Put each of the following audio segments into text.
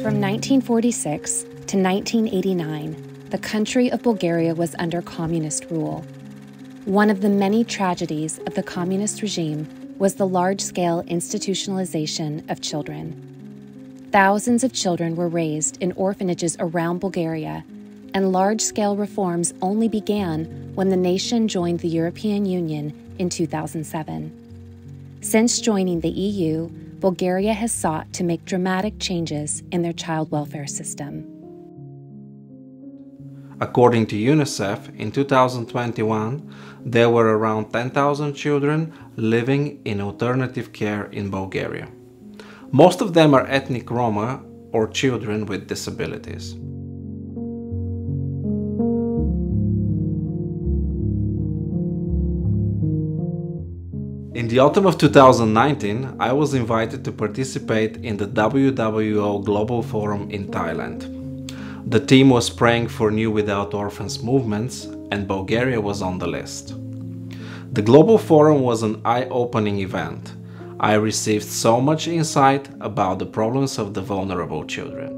From 1946 to 1989, the country of Bulgaria was under communist rule. One of the many tragedies of the communist regime was the large-scale institutionalization of children. Thousands of children were raised in orphanages around Bulgaria, and large-scale reforms only began when the nation joined the European Union in 2007. Since joining the EU, Bulgaria has sought to make dramatic changes in their child welfare system. According to UNICEF, in 2021, there were around 10,000 children living in alternative care in Bulgaria. Most of them are ethnic Roma or children with disabilities. In the autumn of 2019, I was invited to participate in the WWO Global Forum in Thailand. The team was praying for New Without Orphans movements, and Bulgaria was on the list. The Global Forum was an eye-opening event. I received so much insight about the problems of the vulnerable children.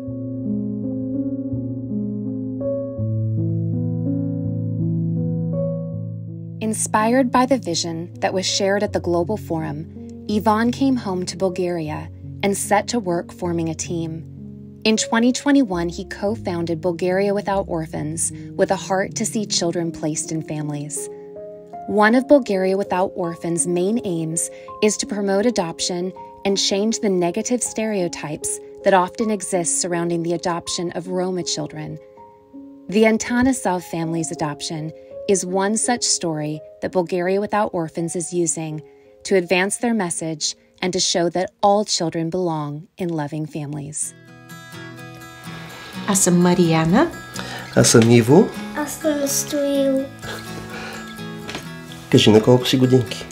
Inspired by the vision that was shared at the Global Forum, Ivan came home to Bulgaria and set to work forming a team. In 2021, he co-founded Bulgaria Without Orphans with a heart to see children placed in families. One of Bulgaria Without Orphans' main aims is to promote adoption and change the negative stereotypes that often exist surrounding the adoption of Roma children. The Antanasov family's adoption is one such story that Bulgaria Without Orphans is using to advance their message and to show that all children belong in loving families. Аз съм Мариана. Аз съм Иво. Аз съм Стоил. Кажи на колко си годинки?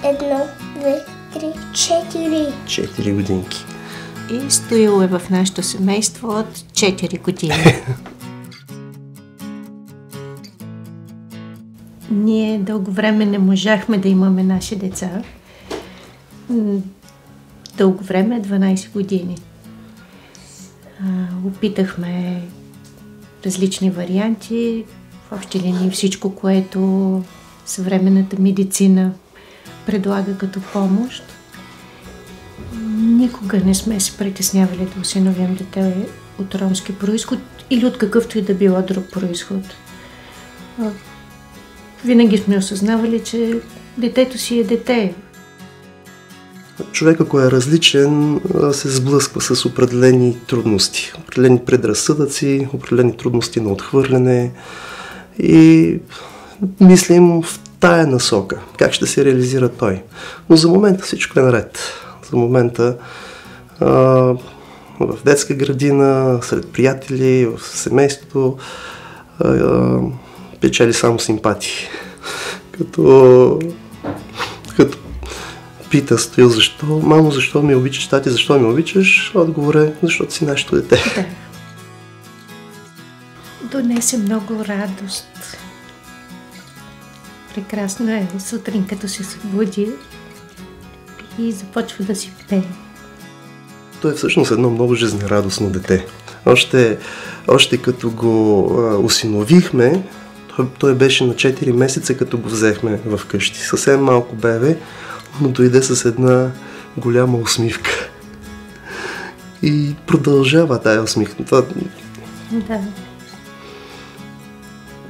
1, 2, 3, 4. 4 годинки. И Стоил е в нашето семейство от 4 години. Ние дълго време не можахме да имаме наши деца. Дълго време, 12 години. Опитахме различни варианти, в общи линии всичко, което съвременната медицина предлага като помощ. Никога не сме се притеснявали да осиновим дете от ромски произход или от какъвто и да било друг произход. Винаги сме осъзнавали, че детето си е дете. Човек, ако е различен, се сблъсква с определени трудности, определени предразсъдъци, определени трудности на отхвърляне и мислим в тая насока, как ще се реализира той. Но за момента всичко е наред. За момента в детска градина, сред приятели, в семейството печели само симпатии. Като пита Стоил защо, мамо, защо ме обичаш, тати, защо ме обичаш? Отговор е, защото си нашето дете. Да. Донесе много радост. Прекрасно е сутрин, като се събуди и започва да си пее. Той е всъщност едно много жизнерадостно дете. Още като го осиновихме, той беше на 4 месеца, като го взехме в къщи. Съвсем малко бебе, но дойде с една голяма усмивка. И продължава тая усмивка. Да.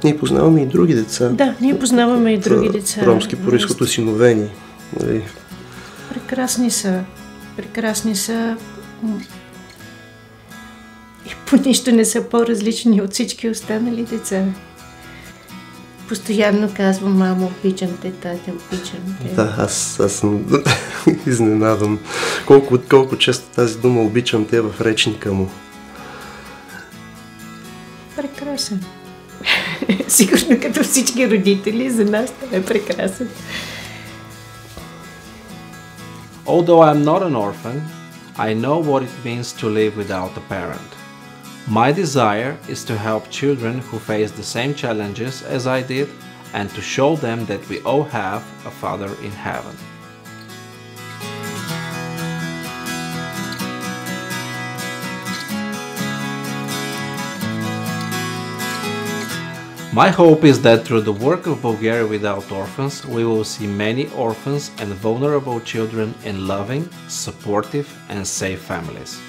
Ние познаваме и други деца. Да, ние познаваме и други деца. Ромски произход, осиновени. Прекрасни са. Прекрасни са. И по нищо не са по-различни от всички останали деца. Постоянно казвам, мамо, обичам те, тате, обичам те. Да, аз съм изненадан. Колко често тази дума обичам те в речника му. Прекрасен. Сигурно като всички родители, за нас това е прекрасен. Although I'm not an orphan, I know what it means to live without a parent. My desire is to help children who face the same challenges as I did and to show them that we all have a Father in heaven. My hope is that through the work of Bulgaria Without Orphans, we will see many orphans and vulnerable children in loving, supportive and safe families.